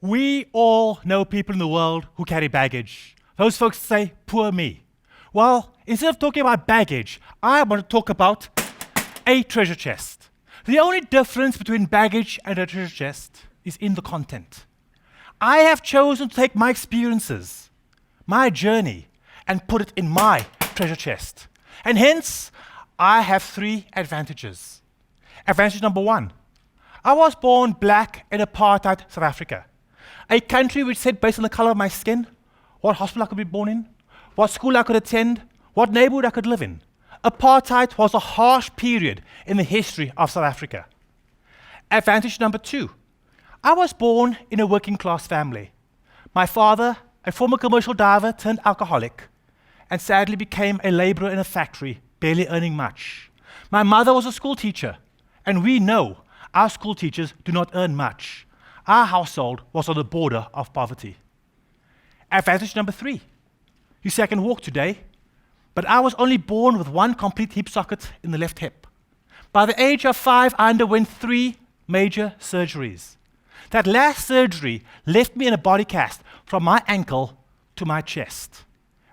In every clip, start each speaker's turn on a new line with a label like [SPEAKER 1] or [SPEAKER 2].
[SPEAKER 1] We all know people in the world who carry baggage. Those folks say, poor me. Well, instead of talking about baggage, I want to talk about a treasure chest. The only difference between baggage and a treasure chest is in the content. I have chosen to take my experiences, my journey, and put it in my treasure chest. And hence, I have 3 advantages. Advantage number 1, I was born black in apartheid South Africa, a country which said based on the color of my skin, what hospital I could be born in, what school I could attend, what neighborhood I could live in. Apartheid was a harsh period in the history of South Africa. Advantage number 2, I was born in a working class family. My father, a former commercial diver turned alcoholic, and sadly became a laborer in a factory, barely earning much. My mother was a school teacher, and we know our school teachers do not earn much. Our household was on the border of poverty. Advantage number 3, you see I can walk today, but I was only born with 1 complete hip socket in the left hip. By the age of 5, I underwent 3 major surgeries. That last surgery left me in a body cast from my ankle to my chest.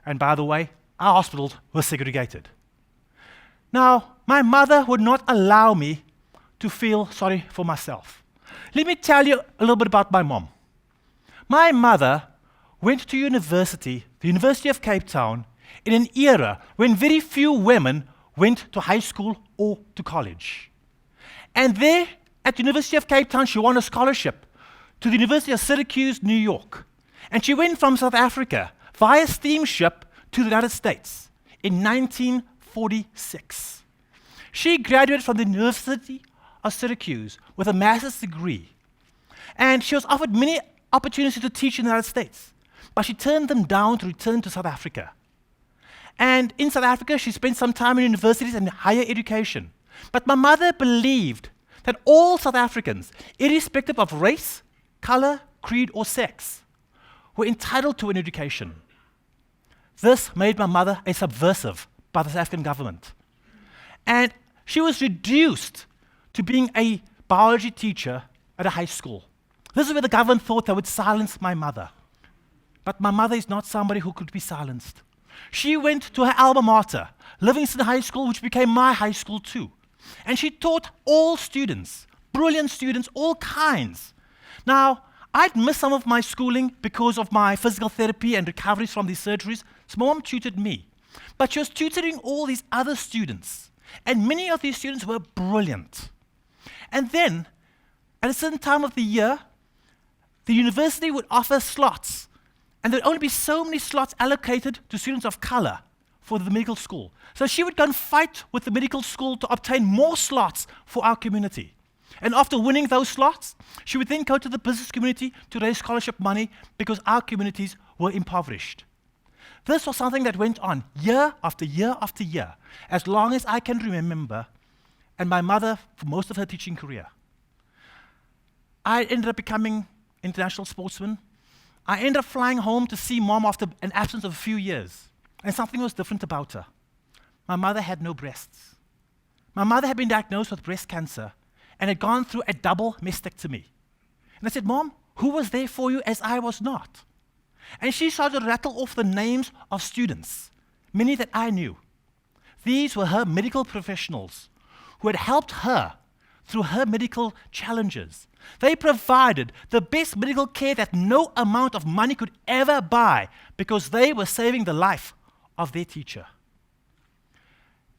[SPEAKER 1] And by the way, our hospitals were segregated. Now, my mother would not allow me to feel sorry for myself. Let me tell you a little bit about my mom. My mother went to university, the University of Cape Town, in an era when very few women went to high school or to college. And there, at the University of Cape Town, she won a scholarship to the University of Syracuse, New York. And she went from South Africa via steamship to the United States in 1946. She graduated from the University of Syracuse with a master's degree. And she was offered many opportunities to teach in the United States, but she turned them down to return to South Africa. And in South Africa, she spent some time in universities and higher education. But my mother believed that all South Africans, irrespective of race, color, creed, or sex, were entitled to an education. This made my mother a subversive by the South African government. And she was reduced to being a biology teacher at a high school. This is where the government thought they would silence my mother. But my mother is not somebody who could be silenced. She went to her alma mater, Livingston High School, which became my high school too. And she taught all students, brilliant students, all kinds. Now, I'd missed some of my schooling because of my physical therapy and recoveries from these surgeries, so my mom tutored me. But she was tutoring all these other students, and many of these students were brilliant. And then, at a certain time of the year, the university would offer slots, and there'd only be so many slots allocated to students of color for the medical school. So she would go and fight with the medical school to obtain more slots for our community. And after winning those slots, she would then go to the business community to raise scholarship money because our communities were impoverished. This was something that went on year after year after year, as long as I can remember, and my mother for most of her teaching career. I ended up becoming an international sportsman. I ended up flying home to see mom after an absence of a few years, and something was different about her. My mother had no breasts. My mother had been diagnosed with breast cancer and had gone through a double mastectomy. And I said, Mom, who was there for you as I was not? And she started to rattle off the names of students, many that I knew. These were her medical professionals who had helped her through her medical challenges. They provided the best medical care that no amount of money could ever buy because they were saving the life of their teacher.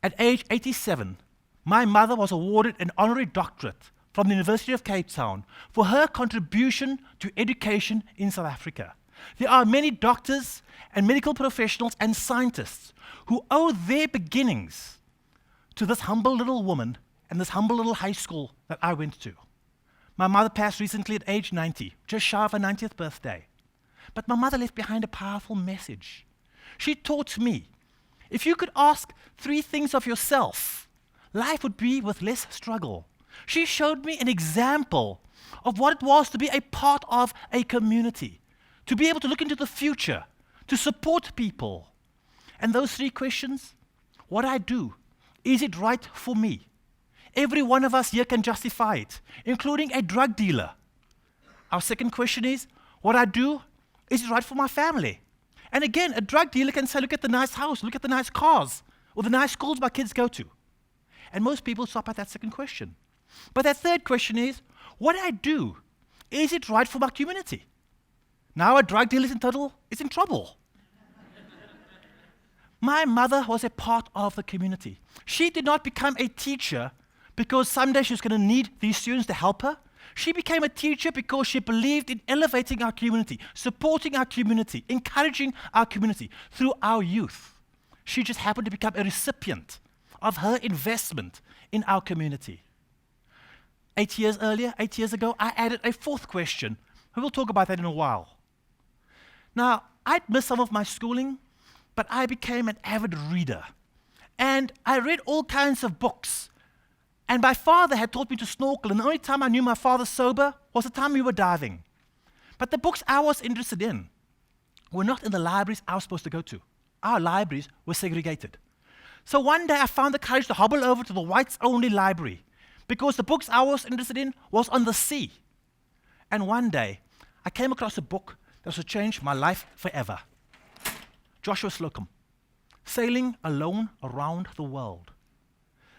[SPEAKER 1] At age 87, my mother was awarded an honorary doctorate from the University of Cape Town for her contribution to education in South Africa. There are many doctors and medical professionals and scientists who owe their beginnings to this humble little woman and this humble little high school that I went to. My mother passed recently at age 90, just shy of her 90th birthday. But my mother left behind a powerful message. She taught me, if you could ask 3 things of yourself, life would be with less struggle. She showed me an example of what it was to be a part of a community, to be able to look into the future, to support people. And those 3 questions, what I do, is it right for me? Every one of us here can justify it, including a drug dealer. Our second question is, What I do, is it right for my family? And again, a drug dealer can say, look at the nice house, look at the nice cars, or the nice schools my kids go to. And most people stop at that second question. But that third question is, what I do, is it right for my community? Now a drug dealer is in trouble. My mother was a part of the community. She did not become a teacher because someday she was going to need these students to help her. She became a teacher because she believed in elevating our community, supporting our community, encouraging our community through our youth. She just happened to become a recipient of her investment in our community. 8 years ago, I added a fourth question. We will talk about that in a while. Now, I'd missed some of my schooling, but I became an avid reader. And I read all kinds of books. And my father had taught me to snorkel, and the only time I knew my father sober was the time we were diving. But the books I was interested in were not in the libraries I was supposed to go to. Our libraries were segregated. So one day I found the courage to hobble over to the whites-only library because the books I was interested in was on the sea. And one day I came across a book that would change my life forever. Joshua Slocum, Sailing Alone Around the World.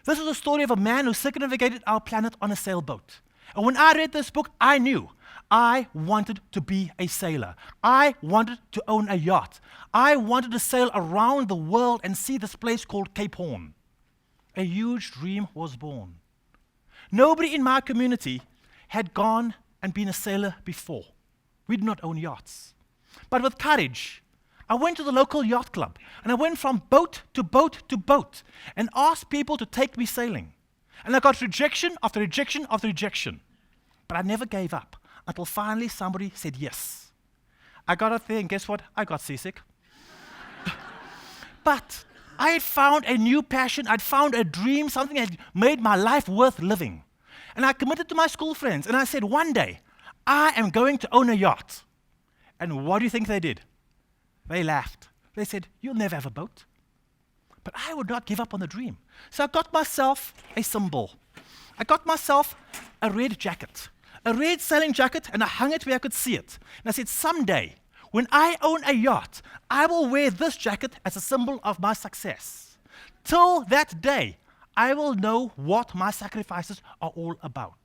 [SPEAKER 1] This is the story of a man who circumnavigated our planet on a sailboat. And when I read this book, I knew I wanted to be a sailor. I wanted to own a yacht. I wanted to sail around the world and see this place called Cape Horn. A huge dream was born. Nobody in my community had gone and been a sailor before. We did not own yachts. But with courage, I went to the local yacht club, and I went from boat to boat to boat and asked people to take me sailing. And I got rejection after rejection after rejection. But I never gave up until finally somebody said yes. I got out there, and guess what? I got seasick. But I had found a new passion. I'd found a dream, something that had made my life worth living. And I committed to my school friends, and I said, one day, I am going to own a yacht. And what do you think they did? They laughed. They said, you'll never have a boat. But I would not give up on the dream. So I got myself a symbol. I got myself a red jacket, a red sailing jacket, and I hung it where I could see it. And I said, someday, when I own a yacht, I will wear this jacket as a symbol of my success. Till that day, I will know what my sacrifices are all about.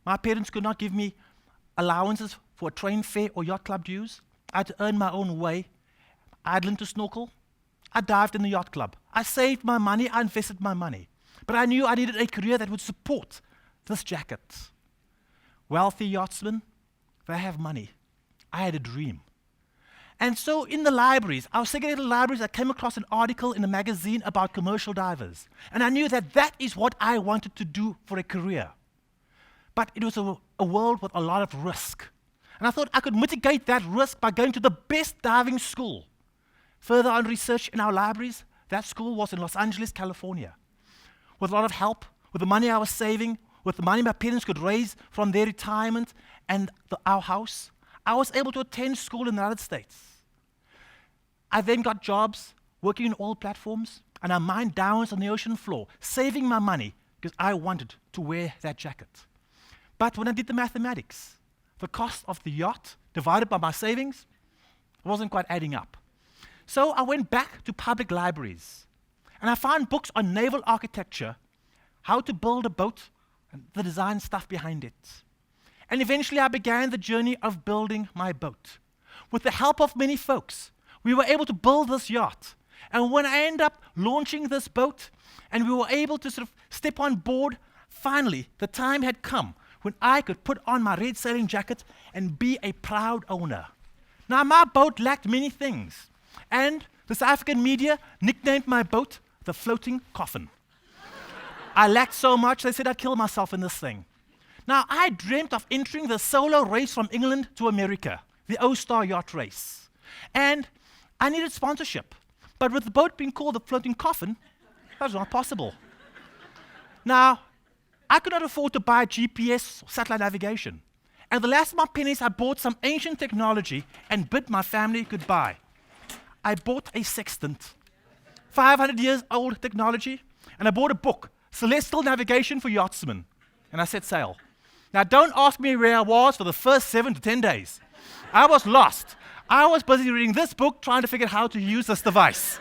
[SPEAKER 1] My parents could not give me allowances for a train fare or yacht club dues. I had to earn my own way. I had learned to snorkel. I dived in the yacht club. I saved my money. I invested my money. But I knew I needed a career that would support this jacket. Wealthy yachtsmen, they have money. I had a dream. And so in the libraries, our segregated libraries, I came across an article in a magazine about commercial divers. And I knew that that is what I wanted to do for a career. But it was a world with a lot of risk. And I thought I could mitigate that risk by going to the best diving school. Further on research in our libraries, that school was in Los Angeles, California. With a lot of help, with the money I was saving, with the money my parents could raise from their retirement and our house, I was able to attend school in the United States. I then got jobs working in oil platforms, and I mined diamonds on the ocean floor, saving my money because I wanted to wear that jacket. But when I did the mathematics, the cost of the yacht divided by my savings wasn't quite adding up. So I went back to public libraries, and I found books on naval architecture, how to build a boat, and the design stuff behind it. And eventually I began the journey of building my boat. With the help of many folks, we were able to build this yacht. And when I ended up launching this boat, and we were able to sort of step on board, finally the time had come when I could put on my red sailing jacket and be a proud owner. Now, my boat lacked many things, and the South African media nicknamed my boat the Floating Coffin. I lacked so much, they said I'd kill myself in this thing. Now, I dreamt of entering the solo race from England to America, the OSTAR Yacht Race. And I needed sponsorship. But with the boat being called the Floating Coffin, that was not possible. Now, I could not afford to buy GPS or satellite navigation. And the last of my pennies, I bought some ancient technology and bid my family goodbye. I bought a sextant, 500 years old technology, and I bought a book, Celestial Navigation for Yachtsmen, and I set sail. Now, don't ask me where I was for the first 7 to 10 days. I was lost. I was busy reading this book, trying to figure out how to use this device.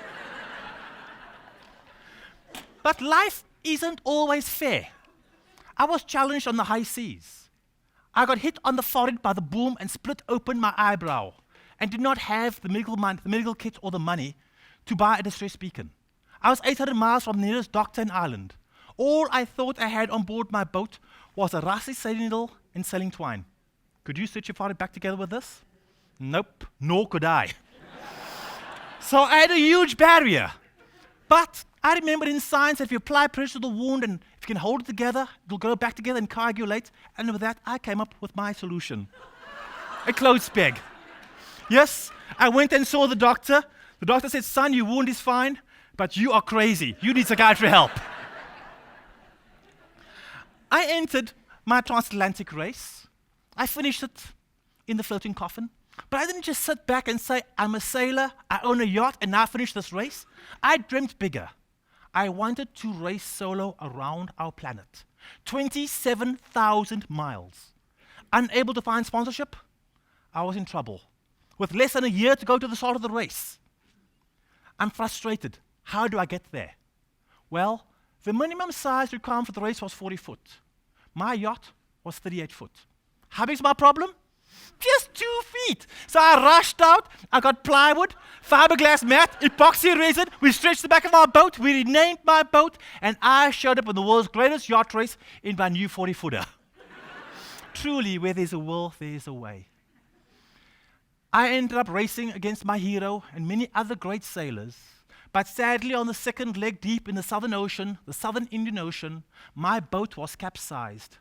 [SPEAKER 1] But life isn't always fair. I was challenged on the high seas. I got hit on the forehead by the boom and split open my eyebrow, and did not have the medical kit or the money to buy a distress beacon. I was 800 miles from the nearest doctor in Ireland. All I thought I had on board my boat was a rusty sailing needle and sailing twine. Could you stitch your forehead back together with this? Nope, nor could I. So I had a huge barrier. But I remembered in science that if you apply pressure to the wound and if you can hold it together, it'll go back together and coagulate. And with that, I came up with my solution. A clothes peg. Yes, I went and saw the doctor. The doctor said, son, your wound is fine, but you are crazy. You need psychiatric help. I entered my transatlantic race. I finished it in the Floating Coffin. But I didn't just sit back and say, I'm a sailor, I own a yacht, and now I finish this race. I dreamt bigger. I wanted to race solo around our planet. 27,000 miles. Unable to find sponsorship, I was in trouble. With less than a year to go to the start of the race. I'm frustrated. How do I get there? Well, the minimum size requirement for the race was 40 foot. My yacht was 38 foot. How big is my problem? Just 2 feet. So I rushed out. I got plywood, fiberglass mat, epoxy resin. We stretched the back of our boat. We renamed my boat. And I showed up in the world's greatest yacht race in my new 40-footer. Truly, where there's a will, there's a way. I ended up racing against my hero and many other great sailors. But sadly, on the second leg deep in the Southern Ocean, the Southern Indian Ocean, my boat was capsized.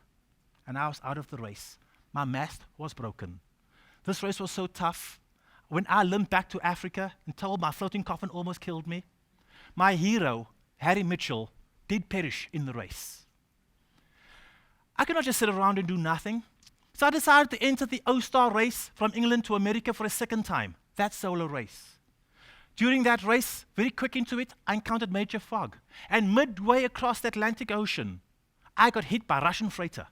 [SPEAKER 1] And I was out of the race. My mast was broken. This race was so tough. When I limped back to Africa and told my floating coffin almost killed me, my hero, Harry Mitchell, did perish in the race. I could not just sit around and do nothing. So I decided to enter the OSTAR Race from England to America for a second time, that solo race. During that race, very quick into it, I encountered major fog. And midway across the Atlantic Ocean, I got hit by a Russian freighter.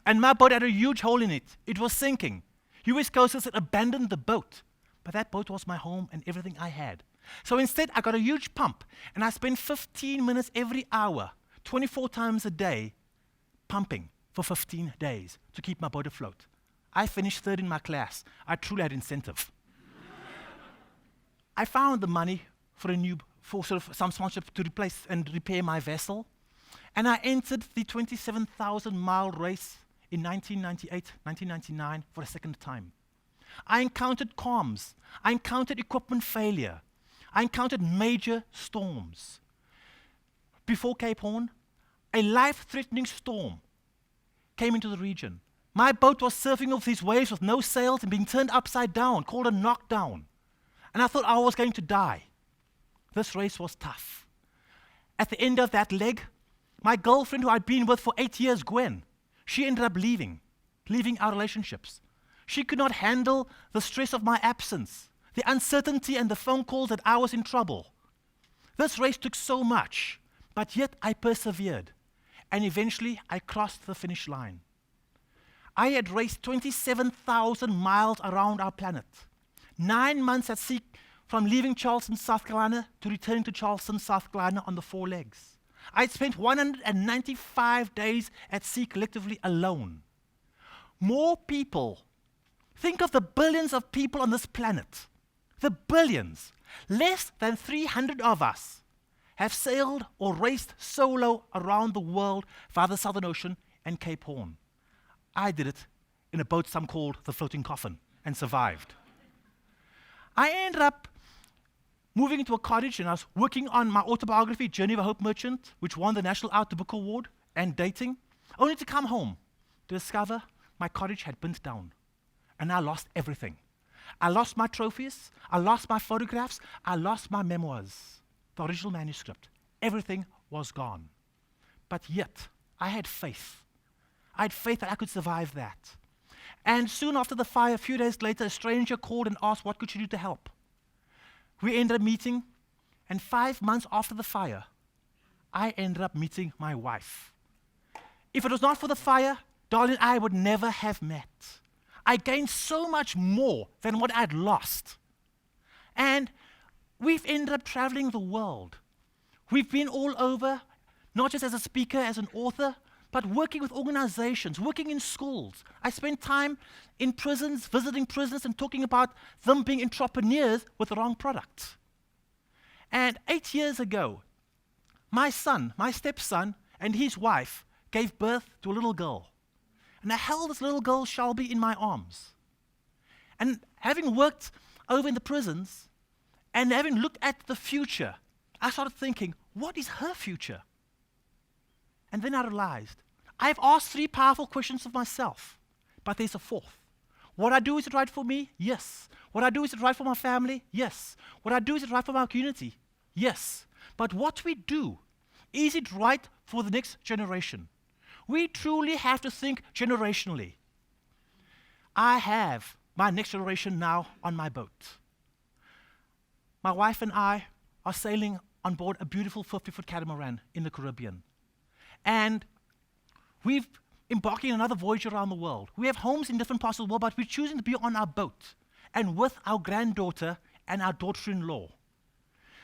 [SPEAKER 1] And my boat had a huge hole in it. It was sinking. US coasters had abandoned the boat. But that boat was my home and everything I had. So instead, I got a huge pump. And I spent 15 minutes every hour, 24 times a day, pumping for 15 days to keep my boat afloat. I finished third in my class. I truly had incentive. I found the money for some sponsorship to replace and repair my vessel. And I entered the 27,000-mile race in 1998, 1999 for a second time. I encountered calms. I encountered equipment failure. I encountered major storms. Before Cape Horn, a life-threatening storm came into the region. My boat was surfing off these waves with no sails and being turned upside down, called a knockdown. And I thought I was going to die. This race was tough. At the end of that leg, my girlfriend, who I'd been with for 8 years, Gwen, she ended up leaving our relationships. She could not handle the stress of my absence, the uncertainty and the phone calls that I was in trouble. This race took so much, but yet I persevered. And eventually, I crossed the finish line. I had raced 27,000 miles around our planet. 9 months at sea from leaving Charleston, South Carolina, to returning to Charleston, South Carolina on the 4 legs. I'd spent 195 days at sea collectively alone. More people. Think of the billions of people on this planet. The billions. Less than 300 of us have sailed or raced solo around the world via the Southern Ocean and Cape Horn. I did it in a boat some called the Floating Coffin and survived. I ended up moving into a cottage and I was working on my autobiography, Journey of a Hope Merchant, which won the National Outdoor Book Award, and dating, only to come home to discover my cottage had burnt down. And I lost everything. I lost my trophies, I lost my photographs, I lost my memoirs, the original manuscript. Everything was gone. But yet, I had faith. I had faith that I could survive that. And soon after the fire, a few days later, a stranger called and asked what could she do to help. We ended up meeting, and 5 months after the fire, I ended up meeting my wife. If it was not for the fire, darling, I would never have met. I gained so much more than what I'd lost. And we've ended up traveling the world. We've been all over, not just as a speaker, as an author, but working with organizations, working in schools. I spent time in prisons, visiting prisons and talking about them being entrepreneurs with the wrong product. And 8 years ago, my stepson, and his wife gave birth to a little girl. And I held this little girl, Shelby, in my arms. And having worked over in the prisons, and having looked at the future, I started thinking, what is her future? And then I realized, I've asked 3 powerful questions of myself, but there's a 4th. What I do, is it right for me? Yes. What I do, is it right for my family? Yes. What I do, is it right for my community? Yes. But what we do, is it right for the next generation? We truly have to think generationally. I have my next generation now on my boat. My wife and I are sailing on board a beautiful 50-foot catamaran in the Caribbean. And we've embarking on another voyage around the world. We have homes in different parts of the world, but we're choosing to be on our boat and with our granddaughter and our daughter-in-law.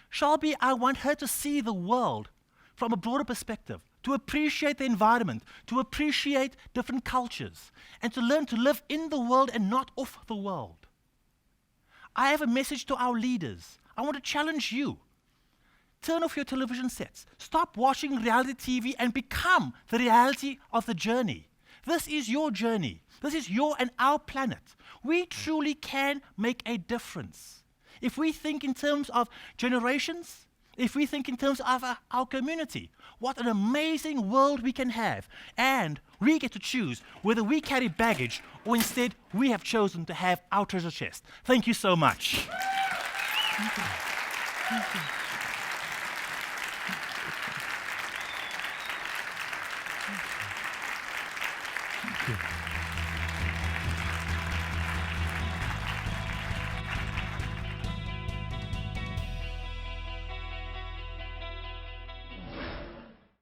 [SPEAKER 1] Shelby, I want her to see the world from a broader perspective, to appreciate the environment, to appreciate different cultures, and to learn to live in the world and not off the world. I have a message to our leaders. I want to challenge you. Turn off your television sets. Stop watching reality TV and become the reality of the journey. This is your journey. This is your and our planet. We truly can make a difference. If we think in terms of generations, if we think in terms of our community, what an amazing world we can have. And we get to choose whether we carry baggage or instead we have chosen to have our treasure chest. Thank you so much. Thank you. Thank you. Thank you.